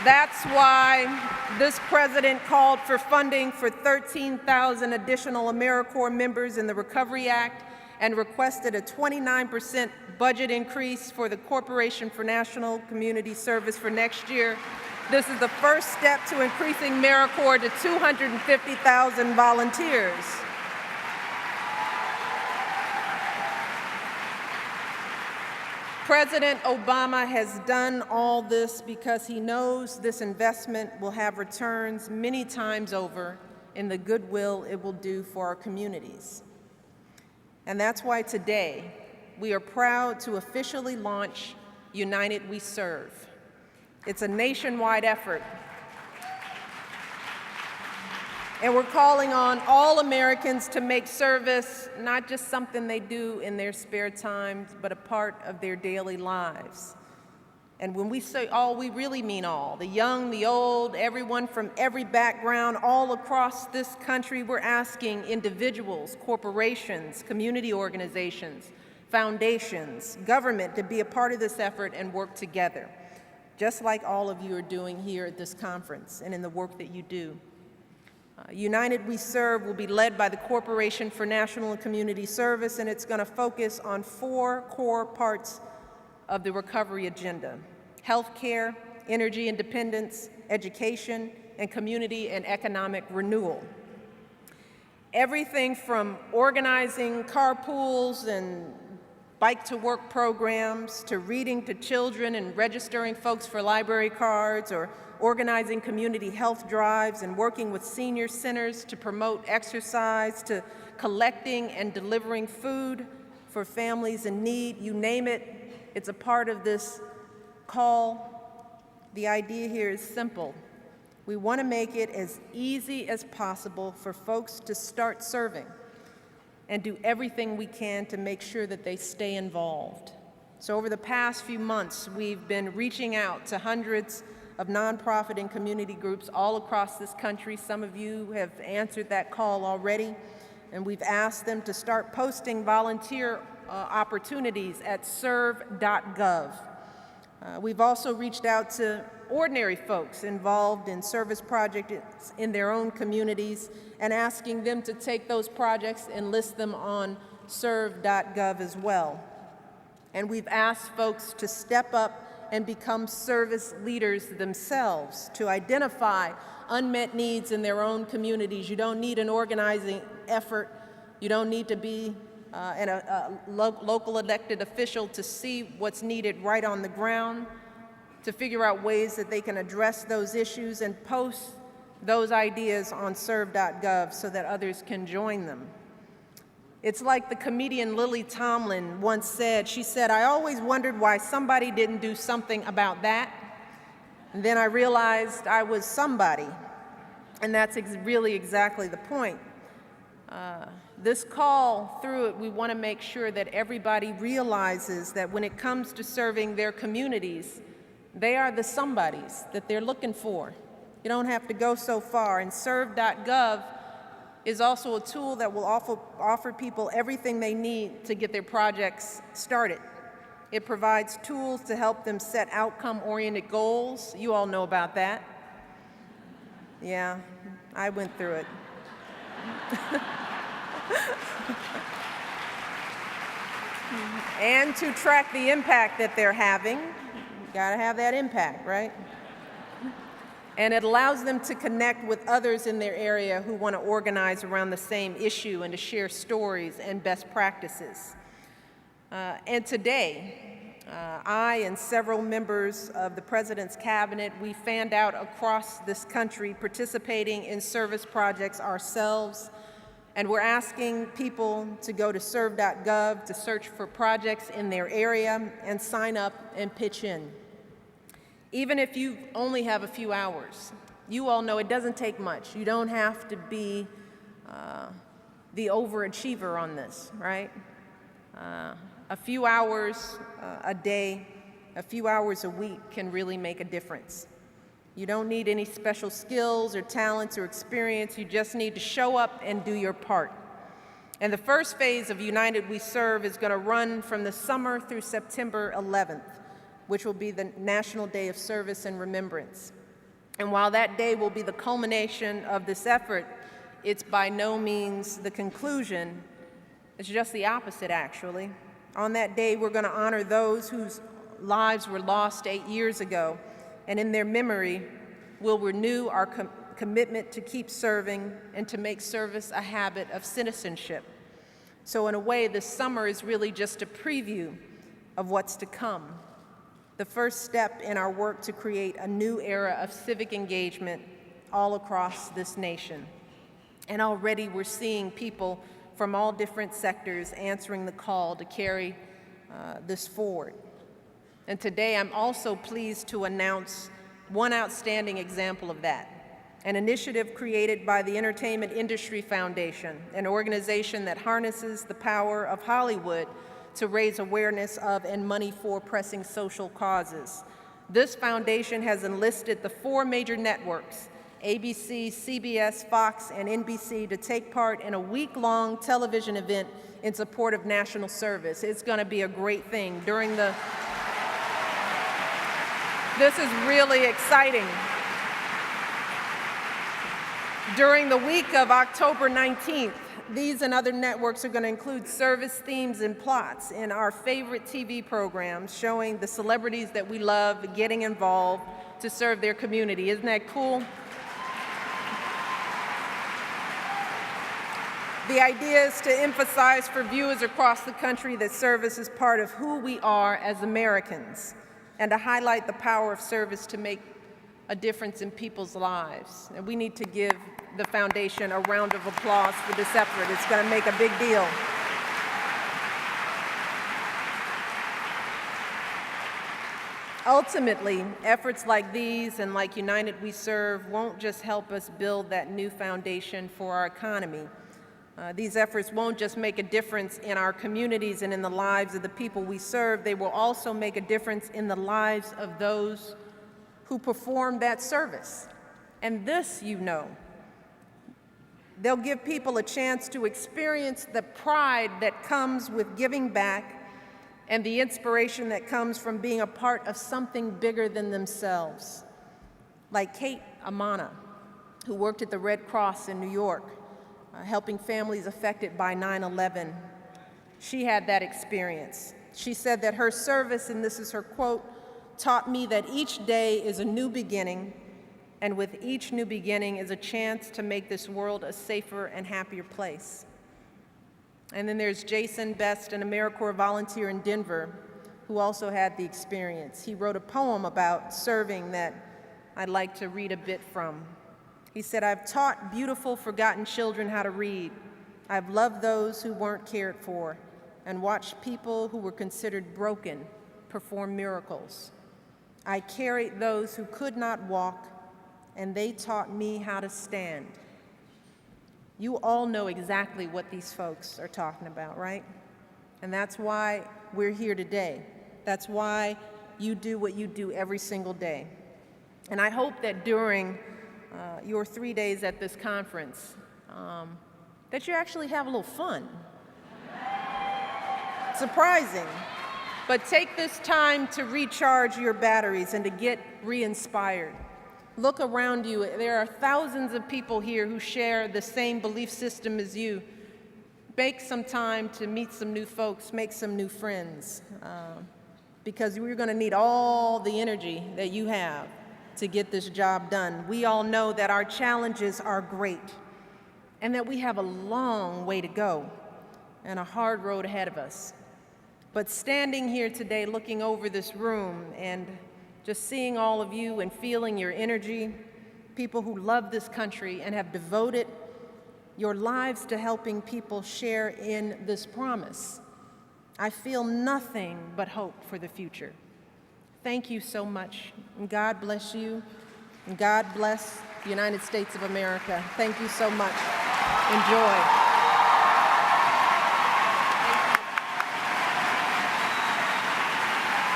That's why this president called for funding for 13,000 additional AmeriCorps members in the Recovery Act and requested a 29% budget increase for the Corporation for National Community Service for next year. This is the first step to increasing AmeriCorps to 250,000 volunteers. President Obama has done all this because he knows this investment will have returns many times over in the goodwill it will do for our communities. And that's why today we are proud to officially launch United We Serve. It's a nationwide effort, and we're calling on all Americans to make service not just something they do in their spare time, but a part of their daily lives. And when we say all, we really mean all. The young, the old, everyone from every background, all across this country. We're asking individuals, corporations, community organizations, foundations, government to be a part of this effort and work together, just like all of you are doing here at this conference and in the work that you do. United We Serve will be led by the Corporation for National and Community Service, and it's going to focus on 4 core parts of the recovery agenda: healthcare, energy independence, education, and community and economic renewal. Everything from organizing carpools and bike-to-work programs, to reading to children and registering folks for library cards, or organizing community health drives and working with senior centers to promote exercise, to collecting and delivering food for families in need. You name it, it's a part of this call. The idea here is simple. We want to make it as easy as possible for folks to start serving and do everything we can to make sure that they stay involved. So over the past few months, we've been reaching out to hundreds of nonprofit and community groups all across this country. Some of you have answered that call already, and we've asked them to start posting volunteer opportunities at serve.gov. We've also reached out to ordinary folks involved in service projects in their own communities and asking them to take those projects and list them on serve.gov as well. And we've asked folks to step up and become service leaders themselves, to identify unmet needs in their own communities. You don't need an organizing effort. You don't need to be a local elected official to see what's needed right on the ground, to figure out ways that they can address those issues and post those ideas on serve.gov so that others can join them. It's like the comedian Lily Tomlin once said. She said, "I always wondered why somebody didn't do something about that. And then I realized I was somebody." And that's really exactly the point. This call, through it, we want to make sure that everybody realizes that when it comes to serving their communities, they are the somebodies that they're looking for. You don't have to go so far. And serve.gov is also a tool that will offer people everything they need to get their projects started. It provides tools to help them set outcome-oriented goals. You all know about that. Yeah, I went through it. And to track the impact that they're having. You gotta have that impact, right? And it allows them to connect with others in their area who want to organize around the same issue and to share stories and best practices. And today, I and several members of the President's Cabinet, we fanned out across this country participating in service projects ourselves. And we're asking people to go to serve.gov to search for projects in their area and sign up and pitch in. Even if you only have a few hours, you all know it doesn't take much. You don't have to be the overachiever on this, right? A few hours a day, a few hours a week can really make a difference. You don't need any special skills or talents or experience. You just need to show up and do your part. And the first phase of United We Serve is going to run from the summer through September 11th, which will be the National Day of Service and Remembrance. And while that day will be the culmination of this effort, it's by no means the conclusion. It's just the opposite, actually. On that day, we're going to honor those whose lives were lost 8 years ago, and in their memory, we'll renew our commitment to keep serving and to make service a habit of citizenship. So in a way, this summer is really just a preview of what's to come, the first step in our work to create a new era of civic engagement all across this nation. And already we're seeing people from all different sectors answering the call to carry this forward. And today I'm also pleased to announce one outstanding example of that, an initiative created by the Entertainment Industry Foundation, an organization that harnesses the power of Hollywood to raise awareness of and money for pressing social causes. This foundation has enlisted the 4 major networks, ABC, CBS, Fox, and NBC, to take part in a week-long television event in support of national service. It's going to be a great thing This is really exciting. During the week of October 19th, these and other networks are going to include service themes and plots in our favorite TV programs, showing the celebrities that we love getting involved to serve their community. Isn't that cool? The idea is to emphasize for viewers across the country that service is part of who we are as Americans, and to highlight the power of service to make a difference in people's lives. And we need to give the foundation a round of applause for this effort. It's going to make a big deal. Ultimately, efforts like these and like United We Serve won't just help us build that new foundation for our economy. These efforts won't just make a difference in our communities and in the lives of the people we serve, they will also make a difference in the lives of those who perform that service. And this, you know, they'll give people a chance to experience the pride that comes with giving back and the inspiration that comes from being a part of something bigger than themselves. Like Kate Amana, who worked at the Red Cross in New York, helping families affected by 9/11. She had that experience. She said that her service, and this is her quote, taught me that each day is a new beginning, and with each new beginning is a chance to make this world a safer and happier place. And then there's Jason Best, an AmeriCorps volunteer in Denver, who also had the experience. He wrote a poem about serving that I'd like to read a bit from. He said, "I've taught beautiful, forgotten children how to read. I've loved those who weren't cared for and watched people who were considered broken perform miracles. I carried those who could not walk, and they taught me how to stand." You all know exactly what these folks are talking about, right? And that's why we're here today. That's why you do what you do every single day. And I hope that during your 3 days at this conference, that you actually have a little fun. Surprising. But take this time to recharge your batteries and to get re-inspired. Look around you. There are thousands of people here who share the same belief system as you. Make some time to meet some new folks, make some new friends, because we're going to need all the energy that you have to get this job done. We all know that our challenges are great and that we have a long way to go and a hard road ahead of us. But standing here today, looking over this room and just seeing all of you and feeling your energy, people who love this country and have devoted your lives to helping people share in this promise, I feel nothing but hope for the future. Thank you so much, and God bless you, and God bless the United States of America. Thank you so much. Enjoy.